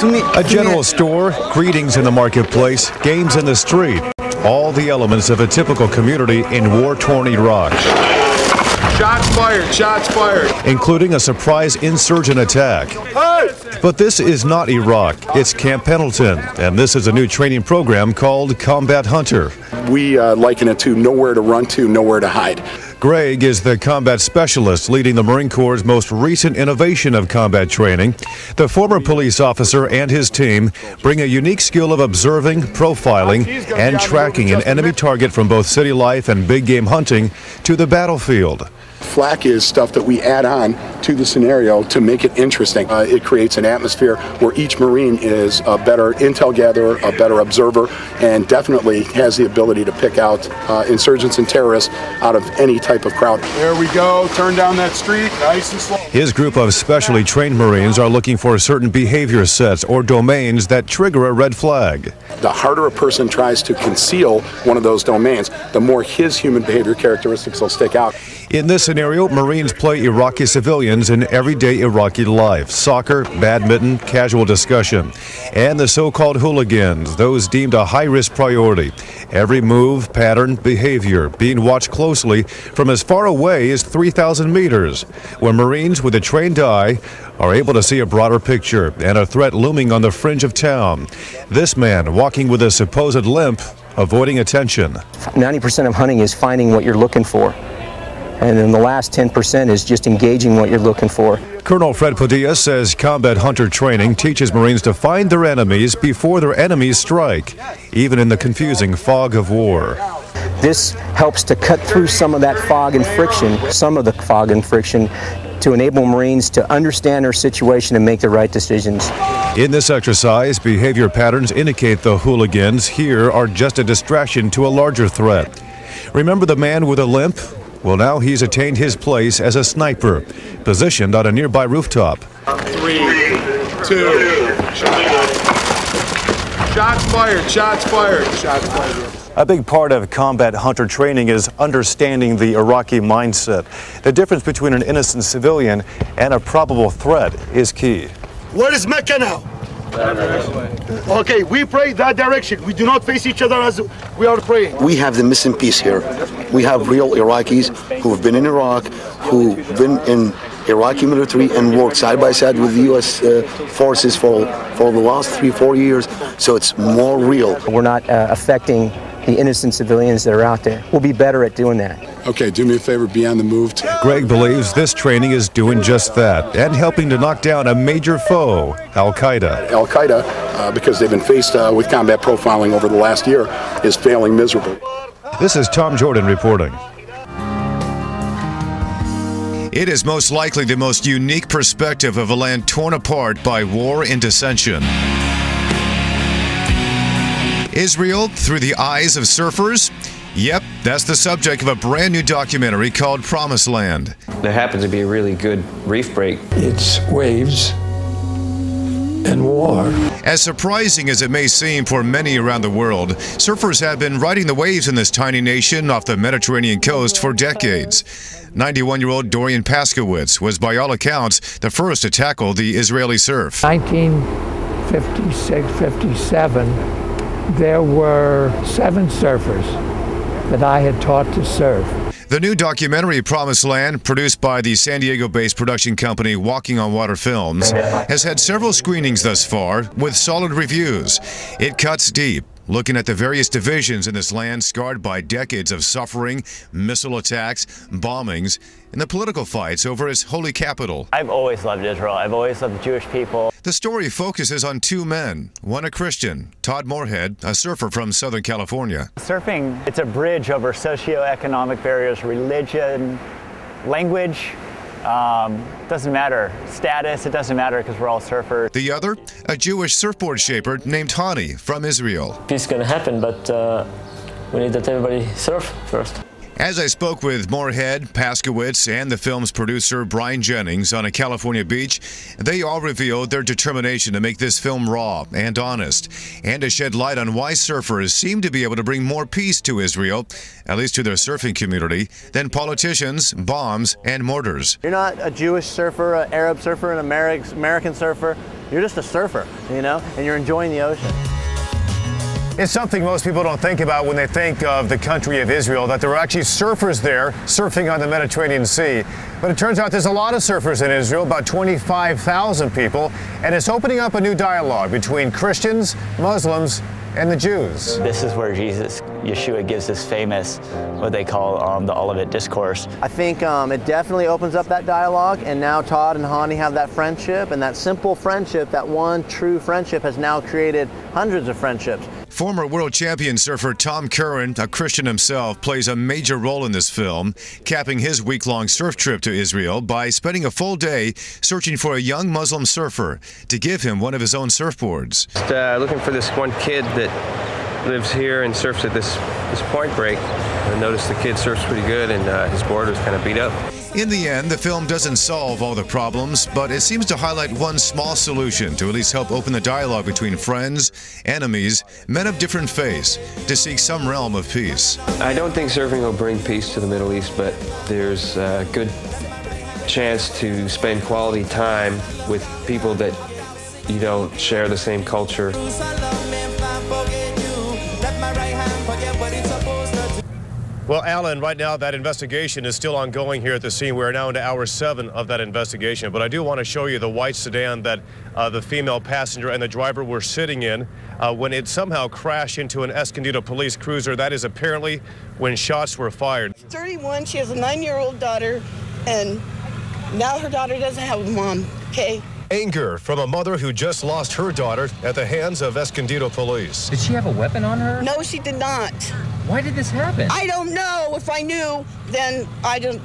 A general store, greetings in the marketplace, games in the street. All the elements of a typical community in war-torn Iraq. Shots fired, shots fired. Including a surprise insurgent attack. But this is not Iraq, it's Camp Pendleton, and this is a new training program called Combat Hunter. We liken it to nowhere to run to, nowhere to hide. Greg is the combat specialist leading the Marine Corps' most recent innovation of combat training. The former police officer and his team bring a unique skill of observing, profiling, and tracking an enemy target from both city life and big game hunting to the battlefield. Flak is stuff that we add on to the scenario to make it interesting. It creates an atmosphere where each Marine is a better intel gatherer, a better observer, and definitely has the ability to pick out insurgents and terrorists out of any type of crowd. There we go. Turn down that street, nice and slow. His group of specially trained Marines are looking for certain behavior sets or domains that trigger a red flag. The harder a person tries to conceal one of those domains, the more his human behavior characteristics will stick out. In this scenario, Marines play Iraqi civilians in everyday Iraqi life: soccer, badminton, casual discussion, and the so-called hooligans, those deemed a high-risk priority. Every move, pattern, behavior being watched closely from as far away as 3,000 meters, where Marines with a trained eye are able to see a broader picture and a threat looming on the fringe of town. This man walking with a supposed limp, avoiding attention. 90% of hunting is finding what you're looking for. And then the last 10% is just engaging what you're looking for. Colonel Fred Padilla says combat hunter training teaches Marines to find their enemies before their enemies strike, even in the confusing fog of war. This helps to cut through some of that fog and friction, to enable Marines to understand their situation and make the right decisions. In this exercise, behavior patterns indicate the hooligans here are just a distraction to a larger threat. Remember the man with a limp? Well, now he's attained his place as a sniper, positioned on a nearby rooftop. 3, 2, shots fired, shots fired, shots fired. A big part of combat hunter training is understanding the Iraqi mindset. The difference between an innocent civilian and a probable threat is key. Where is Mecca now? Okay, we pray that direction. We do not face each other as we are praying. We have the missing piece here. We have real Iraqis who have been in Iraq, who've been in Iraqi military and worked side by side with the U.S. forces for the last 3-4 years. So it's more real. We're not affecting the innocent civilians that are out there. We'll be better at doing that. Okay, do me a favor, be on the move. Greg believes this training is doing just that and helping to knock down a major foe, Al-Qaeda. Al-Qaeda, because they've been faced with combat profiling over the last year, is failing miserably. This is Tom Jordan reporting. It is most likely the most unique perspective of a land torn apart by war and dissension. Israel through the eyes of surfers? Yep, that's the subject of a brand new documentary called Promised Land. There happens to be a really good reef break. It's waves and war. As surprising as it may seem for many around the world, surfers have been riding the waves in this tiny nation off the Mediterranean coast for decades. 91-year-old Dorian Paskowitz was, by all accounts, the first to tackle the Israeli surf. 1956, 57. There were 7 surfers that I had taught to surf. The new documentary, Promised Land, produced by the San Diego-based production company Walking on Water Films, has had several screenings thus far with solid reviews. It cuts deep, looking at the various divisions in this land scarred by decades of suffering, missile attacks, bombings, and the political fights over its holy capital. I've always loved Israel. I've always loved the Jewish people. The story focuses on 2 men, one a Christian, Todd Moorhead, a surfer from Southern California. Surfing, it's a bridge over socioeconomic barriers, religion, language. Doesn't matter. Status, it doesn't matter because we're all surfers. The other, a Jewish surfboard shaper named Hani from Israel. Peace is going to happen, but we need that everybody surf first. As I spoke with Moorhead, Paskowitz, and the film's producer, Brian Jennings, on a California beach, they all revealed their determination to make this film raw and honest, and to shed light on why surfers seem to be able to bring more peace to Israel, at least to their surfing community, than politicians, bombs, and mortars. You're not a Jewish surfer, an Arab surfer, an American surfer. You're just a surfer, you know, and you're enjoying the ocean. It's something most people don't think about when they think of the country of Israel, that there are actually surfers there surfing on the Mediterranean Sea. But it turns out there's a lot of surfers in Israel, about 25,000 people, and it's opening up a new dialogue between Christians, Muslims, and the Jews. This is where Yeshua gives this famous, what they call the Olivet Discourse. I think it definitely opens up that dialogue, and now Todd and Hani have that friendship, and that simple friendship, that one true friendship, has now created hundreds of friendships. Former world champion surfer Tom Curran, a Christian himself, plays a major role in this film, capping his week-long surf trip to Israel by spending a full day searching for a young Muslim surfer to give him one of his own surfboards. Just looking for this one kid that lives here and surfs at this point break. I noticed the kid surfs pretty good, and his board was kind of beat up. In the end, the film doesn't solve all the problems, but it seems to highlight one small solution to at least help open the dialogue between friends, enemies, men of different faiths, to seek some realm of peace. I don't think surfing will bring peace to the Middle East, but there's a good chance to spend quality time with people that you don't share the same culture. Well, Alan, right now that investigation is still ongoing here at the scene. We're now into hour 7 of that investigation, but I do want to show you the white sedan that the female passenger and the driver were sitting in when it somehow crashed into an Escondido police cruiser. That is apparently when shots were fired. 31, she has a 9-year-old daughter, and now her daughter doesn't have a mom, okay? Anger from a mother who just lost her daughter at the hands of Escondido police. Did she have a weapon on her? No, she did not. Why did this happen? I don't know. If I knew, then I don't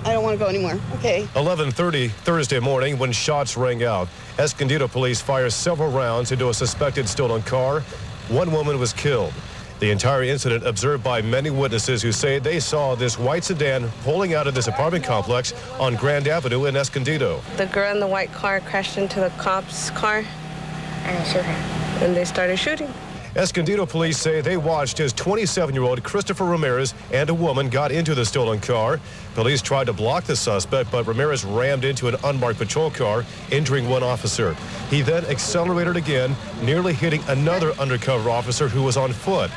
want to go anymore, okay? 11:30 Thursday morning when shots rang out. Escondido police fired several rounds into a suspected stolen car. One woman was killed. The entire incident observed by many witnesses who say they saw this white sedan pulling out of this apartment complex on Grand Avenue in Escondido. The girl in the white car crashed into the cop's car and shot her. And they started shooting. Escondido police say they watched as 27-year-old Christopher Ramirez and a woman got into the stolen car. Police tried to block the suspect, but Ramirez rammed into an unmarked patrol car, injuring one officer. He then accelerated again, nearly hitting another undercover officer who was on foot.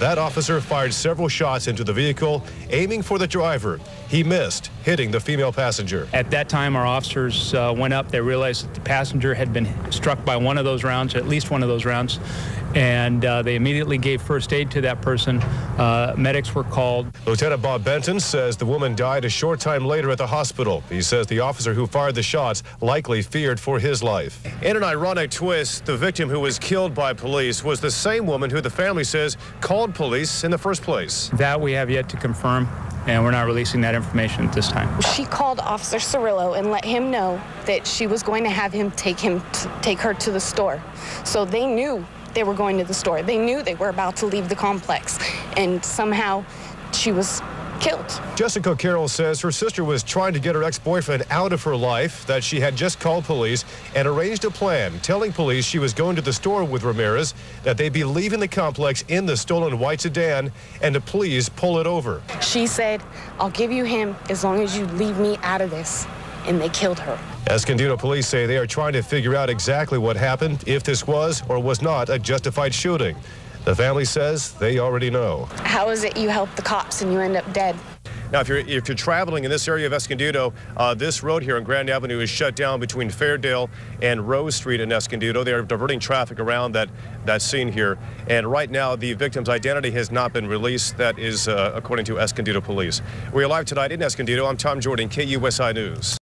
That officer fired several shots into the vehicle, aiming for the driver. He missed, hitting the female passenger. At that time, our officers went up. They realized that the passenger had been struck by one of those rounds, at least one of those rounds, and they immediately gave first aid to that person. Medics were called. Lieutenant Bob Benton says the woman died a short time later at the hospital. He says the officer who fired the shots likely feared for his life. In an ironic twist, the victim who was killed by police was the same woman who the family says called police in the first place. That we have yet to confirm, and we're not releasing that information at this time. She called Officer Cirillo and let him know that she was going to have him take her to the store. So they knew they were going to the store. They knew they were about to leave the complex, and somehow she was killed. Jessica Carroll says her sister was trying to get her ex-boyfriend out of her life, that she had just called police and arranged a plan, telling police she was going to the store with Ramirez, that they'd be leaving the complex in the stolen white sedan, and to please pull it over. She said, "I'll give you him as long as you leave me out of this," and they killed her. Escondido police say they are trying to figure out exactly what happened, if this was or was not a justified shooting. The family says they already know. How is it you help the cops and you end up dead? Now, if you're traveling in this area of Escondido, this road here on Grand Avenue is shut down between Fairdale and Rose Street in Escondido. They are diverting traffic around that scene here. And right now, the victim's identity has not been released. That is according to Escondido police. We are live tonight in Escondido. I'm Tom Jordan, KUSI News.